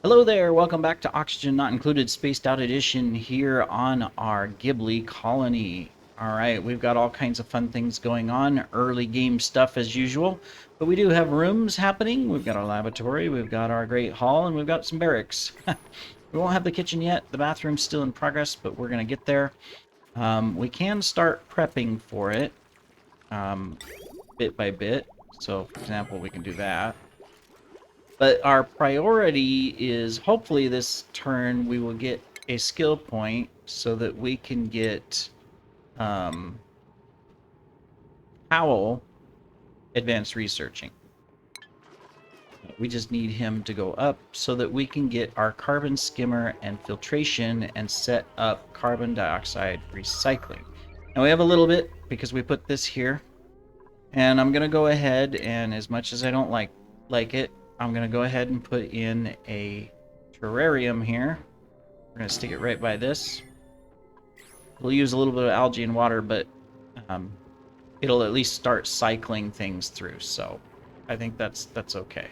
Hello there, welcome back to Oxygen Not Included Spaced Out Edition here on our Ghibli colony. Alright, we've got all kinds of fun things going on, early game stuff as usual, but we do have rooms happening. We've got our laboratory, we've got our great hall, and we've got some barracks. We won't have the kitchen yet, the bathroom's still in progress, but we're going to get there. We can start prepping for it bit by bit, so for example, we can do that. But our priority is hopefully this turn we will get a skill point so that we can get Howell advanced researching. We just need him to go up so that we can get our carbon skimmer and filtration and set up carbon dioxide recycling. Now we have a little bit because we put this here. And I'm going to go ahead and, as much as I don't like it, I'm going to go ahead and put in a terrarium here. We're going to stick it right by this. We'll use a little bit of algae and water, but it'll at least start cycling things through. So I think that's okay.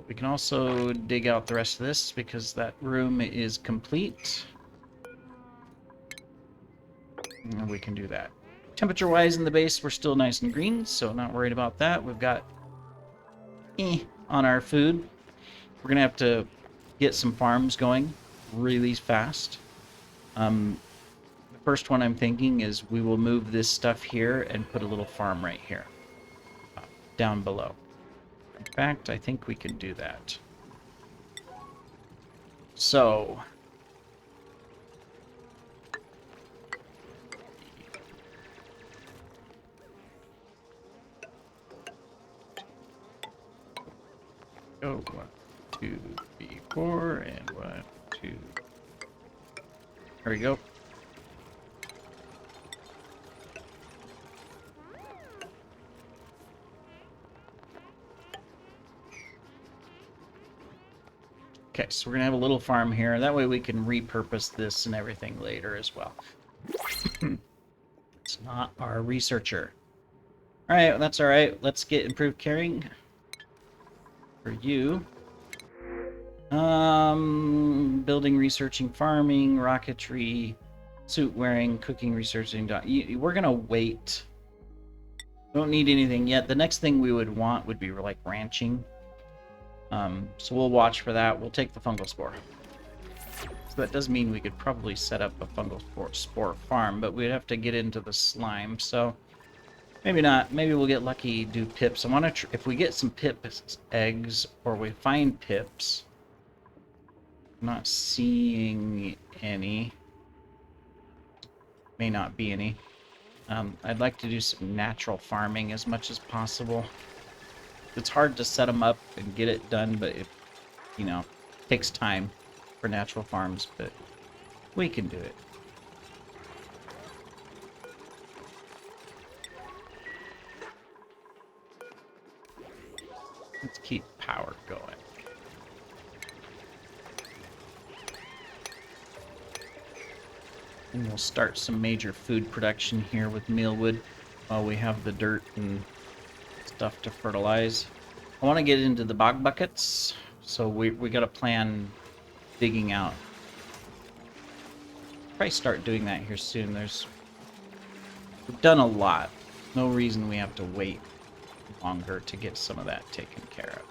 We can also dig out the rest of this because that room is complete. And we can do that. Temperature-wise in the base, we're still nice and green, so not worried about that. We've got on our food. We're going to have to get some farms going really fast. The first one I'm thinking is we will move this stuff here and put a little farm right here, down below. In fact, I think we can do that. So go 1, 2, 3, 4, and 1, 2. There we go. Okay, so we're gonna have a little farm here. That way we can repurpose this and everything later as well. It's not our researcher. All right, that's all right. Let's get improved carrying for you. Building, researching, farming, rocketry, suit wearing, cooking, researching. We're gonna wait. Don't need anything yet. The next thing we would want would be like ranching. So we'll watch for that. We'll take the fungal spore. So that does mean we could probably set up a fungal spore farm, but we'd have to get into the slime. So maybe not. Maybe we'll get lucky, do pips. I want to if we get some pip eggs or we find pips. I'm not seeing any. May not be any. I'd like to do some natural farming as much as possible. It's hard to set them up and get it done, but it, takes time for natural farms, but we can do it. Let's keep power going. And we'll start some major food production here with mealwood while we have the dirt and stuff to fertilize. I want to get into the bog buckets, so we got to plan digging out. Probably start doing that here soon. We've done a lot. No reason we have to wait longer to get some of that taken care of.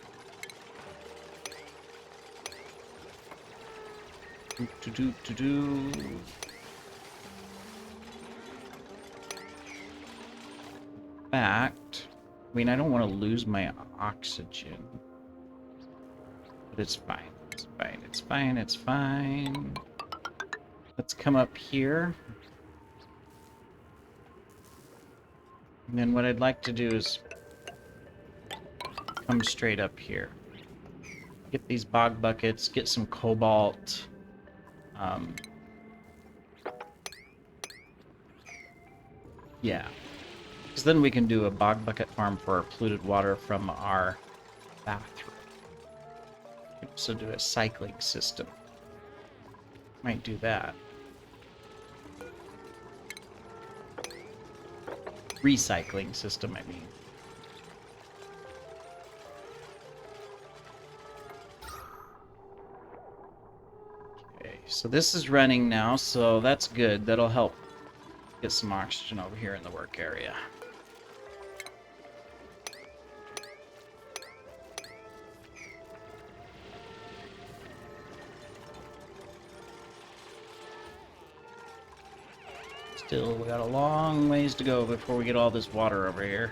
Fact, I mean, I don't want to lose my oxygen, but it's fine. It's fine. It's fine. It's fine. Let's come up here. And then what I'd like to do is come straight up here. Get these bog buckets, get some cobalt. Yeah. Because then we can do a bog bucket farm for our polluted water from our bathroom. We can also do a cycling system. Might do that. Recycling system, I mean. so this is running now, so that's good. That'll help get some oxygen over here in the work area. Still, we got a long ways to go before we get all this water over here.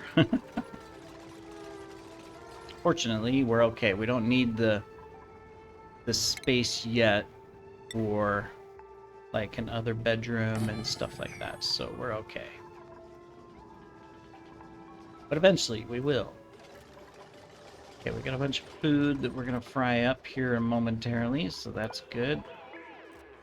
Fortunately, we're okay. We don't need the space yet for like another bedroom and stuff like that, so we're okay. But eventually we will. Okay, we got a bunch of food that we're gonna fry up here momentarily, so that's good.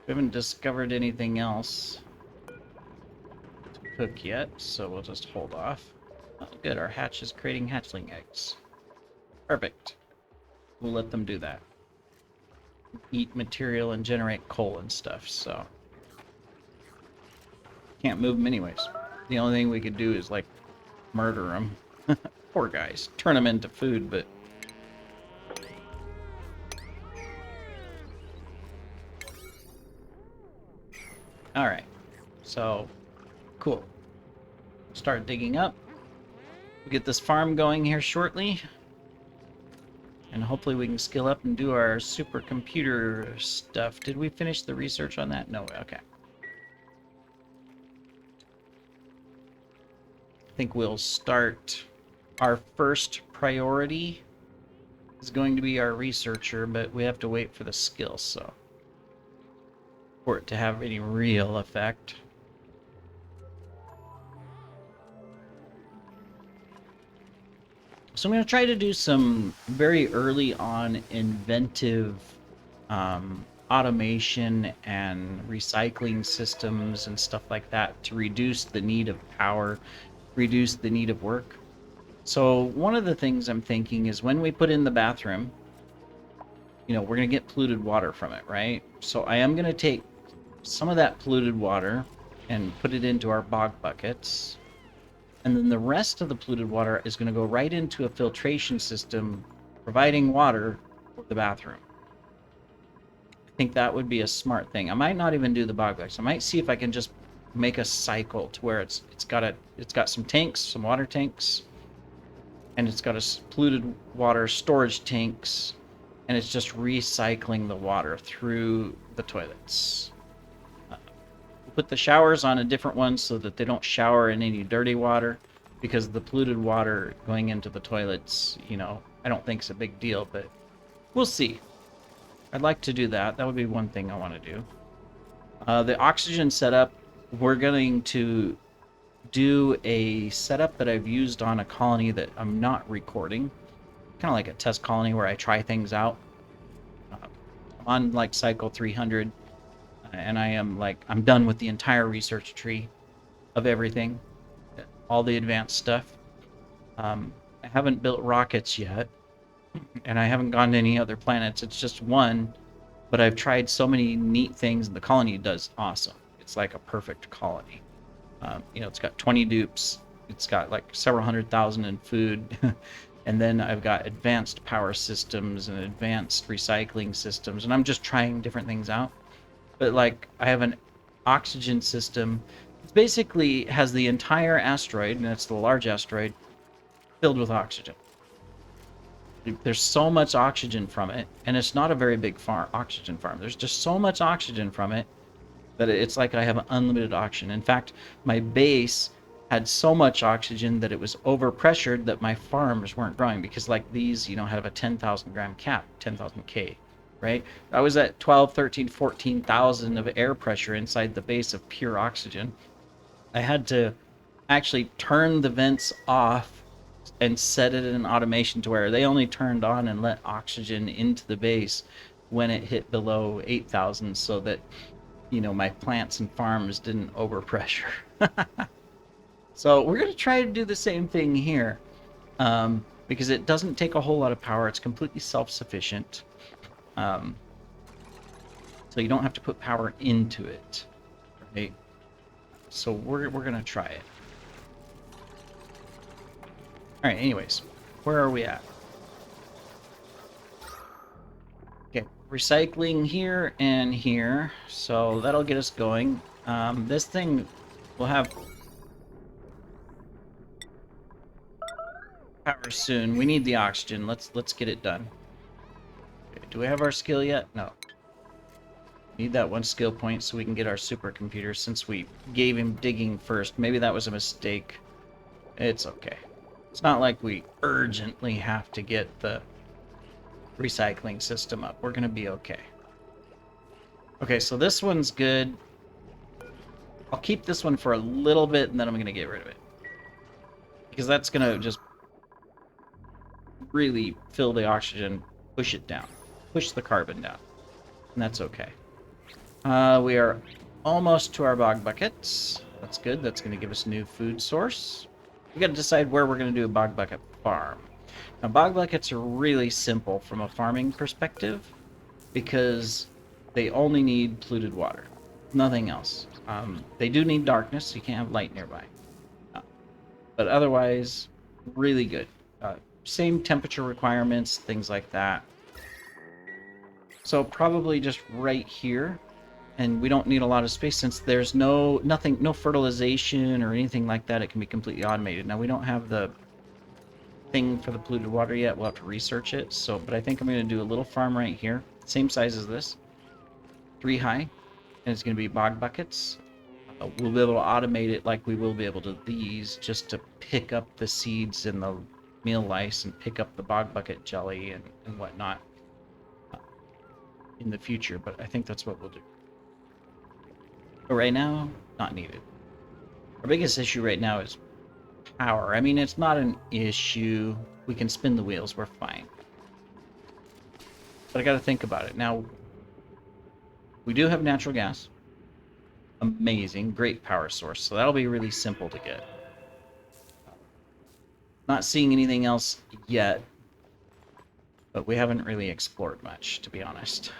We haven't discovered anything else to cook yet, so we'll just hold off. Oh, good, our hatch is creating hatchling eggs. Perfect. We'll let them do that. Eat material and generate coal and stuff, so can't move them anyways. The only thing we could do is like murder them. Poor guys. Turn them into food, but all right. So cool. Start digging up. We'll get this farm going here shortly. And hopefully we can skill up and do our supercomputer stuff. Did we finish the research on that? No, okay. I think we'll start. Our first priority is going to be our researcher, but we have to wait for the skill, so for it to have any real effect. So I'm going to try to do some very early on inventive automation and recycling systems and stuff like that to reduce the need of power, reduce the need of work. So one of the things I'm thinking is when we put in the bathroom, you know, we're going to get polluted water from it, right? So I am going to take some of that polluted water and put it into our bog buckets. And then the rest of the polluted water is going to go right into a filtration system, providing water for the bathroom. I think that would be a smart thing. I might not even do the bog buckets. I might see if I can just make a cycle to where it's got some tanks, some water tanks, and it's got a polluted water storage tanks, and it's just recycling the water through the toilets. Put the showers on a different one so that they don't shower in any dirty water, because the polluted water going into the toilets, you know, I don't think it's a big deal, but we'll see. I'd like to do that. That would be one thing I want to do. The oxygen setup, we're going to do a setup that I've used on a colony that I'm not recording. Kind of like a test colony where I try things out. I'm on like cycle 300. And I'm done with the entire research tree of everything, all the advanced stuff. I haven't built rockets yet, and I haven't gone to any other planets. It's just one, but I've tried so many neat things, and the colony does awesome. It's like a perfect colony. You know, it's got 20 dupes. It's got like several 100,000 in food. And then I've got advanced power systems and advanced recycling systems, and I'm just trying different things out. But like I have an oxygen system. It basically has the entire asteroid, and it's the large asteroid, filled with oxygen. There's so much oxygen from it, and it's not a very big oxygen farm. There's just so much oxygen from it that it's like I have unlimited oxygen. In fact, my base had so much oxygen that it was overpressured that my farms weren't growing, because like these, you know, have a 10,000 gram cap, 10,000 K. Right? I was at 12, 13, 14,000 of air pressure inside the base of pure oxygen. I had to actually turn the vents off and set it in automation to where they only turned on and let oxygen into the base when it hit below 8,000, so that, you know, my plants and farms didn't overpressure. So we're going to try to do the same thing here, because it doesn't take a whole lot of power. It's completely self-sufficient. So you don't have to put power into it, right? So we're gonna try it. All right. Anyways, where are we at? Okay, recycling here and here, so that'll get us going. This thing will have power soon. We need the oxygen. Let's get it done. Okay, do we have our skill yet? No. Need that one skill point so we can get our supercomputer since we gave him digging first. Maybe that was a mistake. It's okay. It's not like we urgently have to get the recycling system up. We're gonna be okay. Okay, so this one's good. I'll keep this one for a little bit and then I'm gonna get rid of it. Because that's gonna just really fill the oxygen, push it down. Push the carbon down. And that's okay. We are almost to our bog buckets. That's good. That's going to give us a new food source. We got to decide where we're going to do a bog bucket farm. Now, bog buckets are really simple from a farming perspective because they only need polluted water, nothing else. They do need darkness, so you can't have light nearby. But otherwise, really good. Same temperature requirements, things like that. So probably just right here. And we don't need a lot of space since there's no fertilization or anything like that. It can be completely automated. Now we don't have the thing for the polluted water yet. We'll have to research it. So, but I think I'm going to do a little farm right here, same size as this, 3 high, and it's going to be bog buckets. We'll be able to automate it like we will be able to these, just to pick up the seeds and the meal lice and pick up the bog bucket jelly and whatnot in the future. But I think that's what we'll do. But right now, not needed. Our biggest issue right now is power. I mean, it's not an issue. We can spin the wheels. We're fine. But I got to think about it. Now, we do have natural gas. Amazing. Great power source. So that'll be really simple to get. Not seeing anything else yet. But we haven't really explored much, to be honest.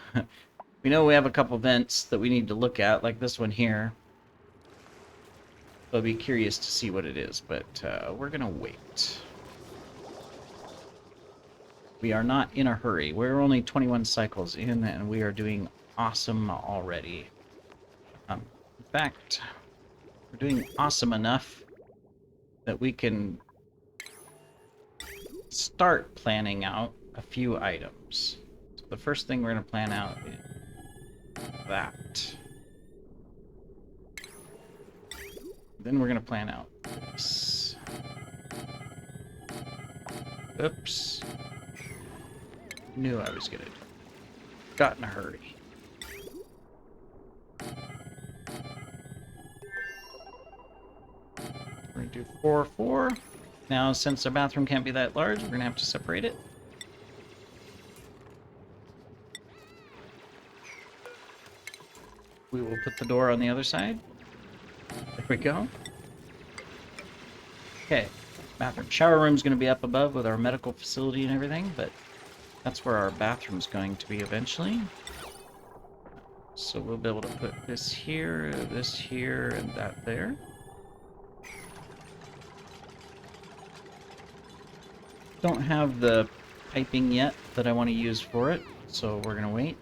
We know we have a couple vents that we need to look at, like this one here. I'll be curious to see what it is, but we're gonna wait. We are not in a hurry. We're only 21 cycles in, and we are doing awesome already. In fact, we're doing awesome enough that we can start planning out a few items. So the first thing we're gonna plan out is that. Then we're gonna plan out this. Oops. Knew I was gonna do. Got in a hurry. We're gonna do 4, 4. Now, since the bathroom can't be that large, we're gonna have to separate it. We will put the door on the other side. There we go. Okay, bathroom. Shower room's going to be up above with our medical facility and everything, but that's where our bathroom's going to be eventually. So we'll be able to put this here, and that there. Don't have the piping yet that I want to use for it, so we're going to wait.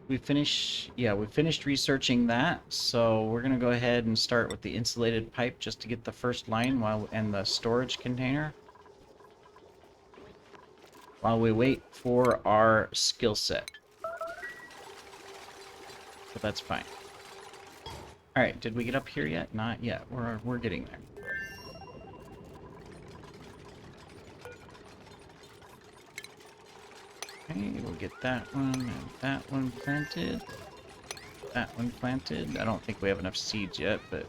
We finished researching that, so we're gonna go ahead and start with the insulated pipe just to get the first line and the storage container while we wait for our skill set. But that's fine. All right, did we get up here yet? Not yet. We're getting there. Okay, we'll get that one and that one planted. That one planted. I don't think we have enough seeds yet, but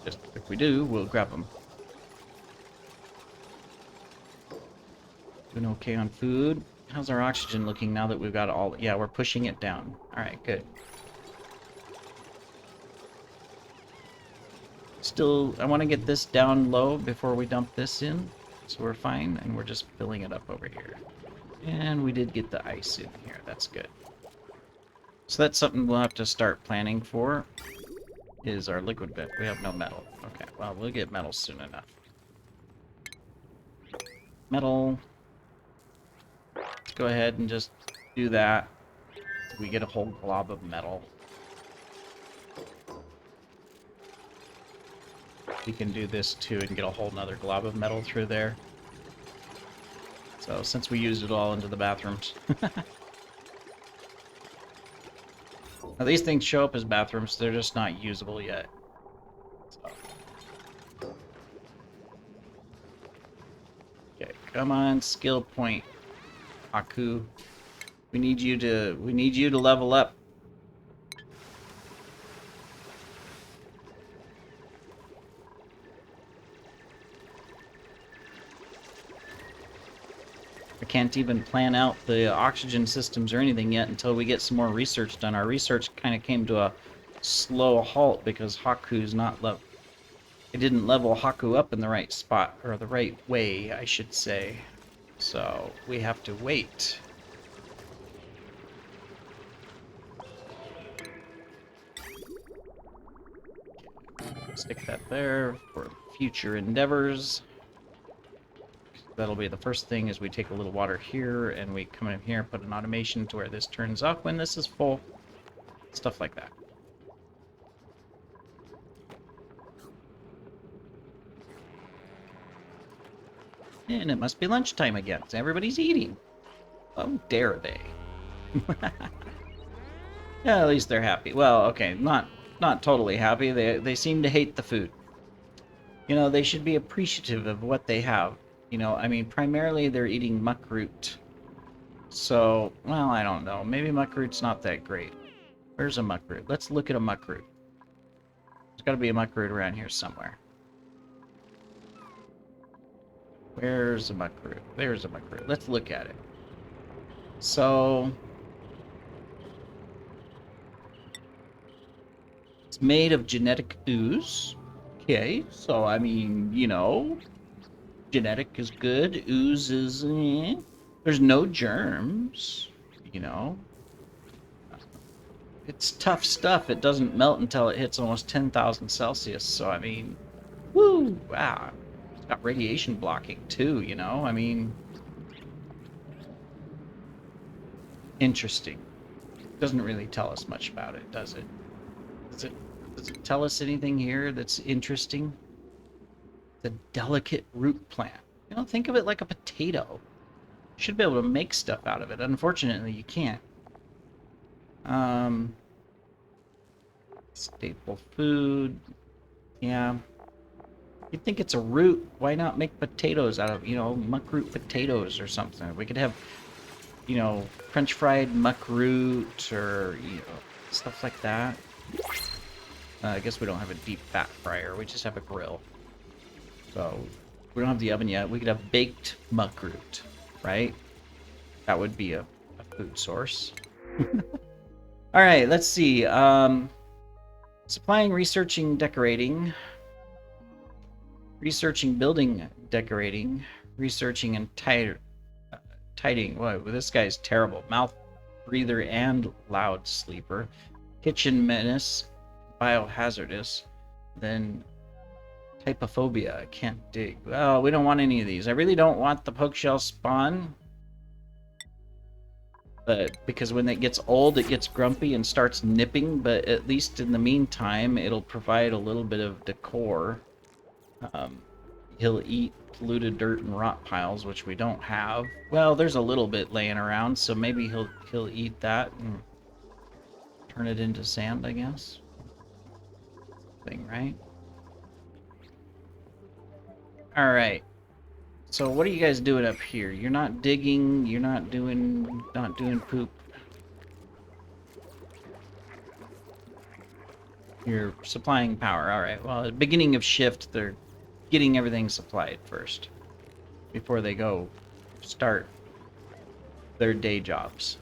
if we do, we'll grab them. Doing okay on food. How's our oxygen looking now that we've got all... Yeah, we're pushing it down. Alright, good. Still, I want to get this down low before we dump this in. So we're fine, and we're just filling it up over here. And we did get the ice in here. That's good. So that's something we'll have to start planning for, is our liquid vent. We have no metal. Okay, well, we'll get metal soon enough. Metal. go ahead and just do that. We get a whole glob of metal. We can do this too and get a whole nother glob of metal through there. So since we used it all into the bathrooms. Now these things show up as bathrooms, they're just not usable yet. So. Okay, come on, skill point, Haku. We need you to level up. I can't even plan out the oxygen systems or anything yet until we get some more research done. Our research kind of came to a slow halt because Haku's not level. It didn't level Haku up in the right spot, or the right way, I should say. So we have to wait. Stick that there for future endeavors. That'll be the first thing is we take a little water here and we come in here, put an automation to where this turns off when this is full. Stuff like that. And it must be lunchtime again. So everybody's eating. Oh, dare they. Yeah, at least they're happy. Well, okay, not totally happy. They seem to hate the food. You know, they should be appreciative of what they have. You know, I mean, primarily they're eating muckroot. So, well, I don't know. Maybe muckroot's not that great. Where's a muckroot? Let's look at a muckroot. There's got to be a muckroot around here somewhere. Where's a muckroot? There's a muckroot. Let's look at it. So, it's made of genetic ooze. Okay, so I mean, you know, genetic is good. Ooze is, There's no germs, you know. It's tough stuff. It doesn't melt until it hits almost 10,000 Celsius. So, I mean, woo, wow. It's got radiation blocking too, you know. I mean, interesting. Doesn't really tell us much about it, does it? Does it tell us anything here that's interesting? The delicate root plant. You know, think of it like a potato. You should be able to make stuff out of it. Unfortunately, you can't. Staple food. Yeah. You'd think it's a root. Why not make potatoes out of, you know, muckroot potatoes or something? We could have, you know, French fried muckroot or, you know, stuff like that. I guess we don't have a deep fat fryer. We just have a grill. So we don't have the oven yet. We could have baked muckroot, right? That would be a food source. All right, let's see. Supplying, researching, decorating. Researching, building, decorating. Researching and tidying. Whoa, this guy's terrible. Mouth breather and loud sleeper. Kitchen menace. Biohazardous. Then typophobia. I can't dig. Well, we don't want any of these. I really don't want the pokeshell spawn. But because when it gets old, it gets grumpy and starts nipping. But at least in the meantime, it'll provide a little bit of decor. He'll eat polluted dirt and rot piles, which we don't have. Well, there's a little bit laying around, so maybe he'll eat that and turn it into sand, I guess. Thing, right? All right. So what are you guys doing up here? You're not digging. You're not doing poop. You're supplying power. All right. Well, at the beginning of shift, they're getting everything supplied first before they go start their day jobs.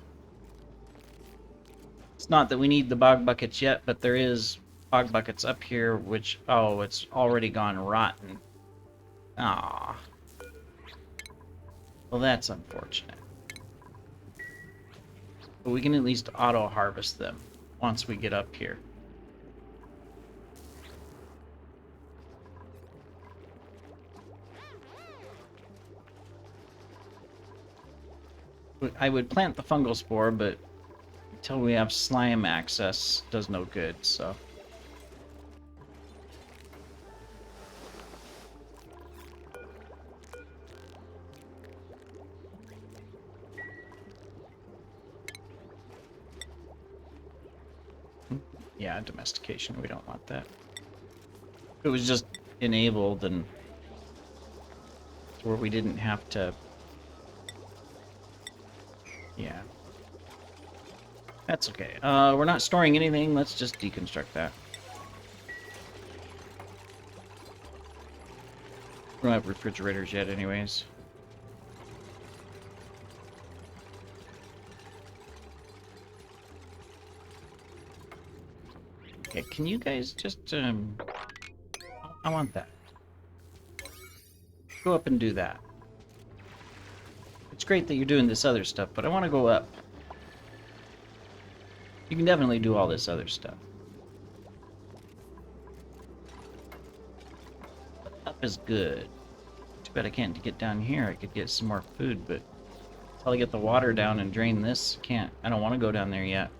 It's not that we need the bog buckets yet, but there is bog buckets up here, which, oh, it's already gone rotten. Ah. Well, that's unfortunate. But we can at least auto-harvest them once we get up here. I would plant the fungal spore, but until we have slime access, does no good, so. Yeah, domestication, we don't want that. If it was just enabled and where we didn't have to... Yeah. That's okay. We're not storing anything, let's just deconstruct that. We don't have refrigerators yet anyways. Okay, can you guys just, I want that. Go up and do that. It's great that you're doing this other stuff, but I want to go up. You can definitely do all this other stuff. Up is good. Too bad I can't get down here. I could get some more food, but until I get the water down and drain this, can't. I don't want to go down there yet.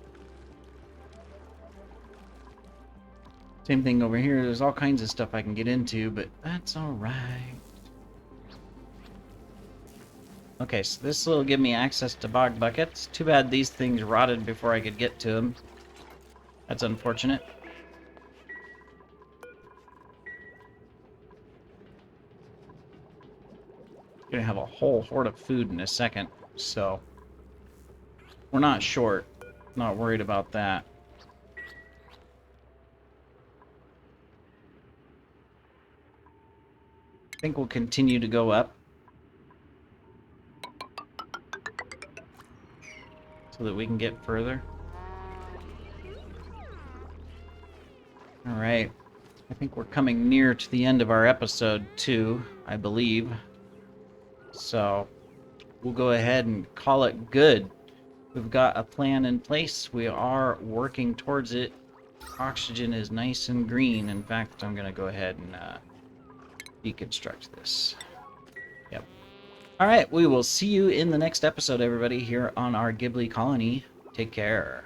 Same thing over here. There's all kinds of stuff I can get into, but that's alright. Okay, so this will give me access to bog buckets. Too bad these things rotted before I could get to them. That's unfortunate. Gonna have a whole horde of food in a second, so we're not short. Not worried about that. I think we'll continue to go up so that we can get further. All right. I think we're coming near to the end of our episode 2, I believe. So we'll go ahead and call it good. We've got a plan in place. We are working towards it. Oxygen is nice and green. In fact, I'm going to go ahead and deconstruct this. Yep. All right, we will see you in the next episode, everybody, here on our Ghibli colony. Take care.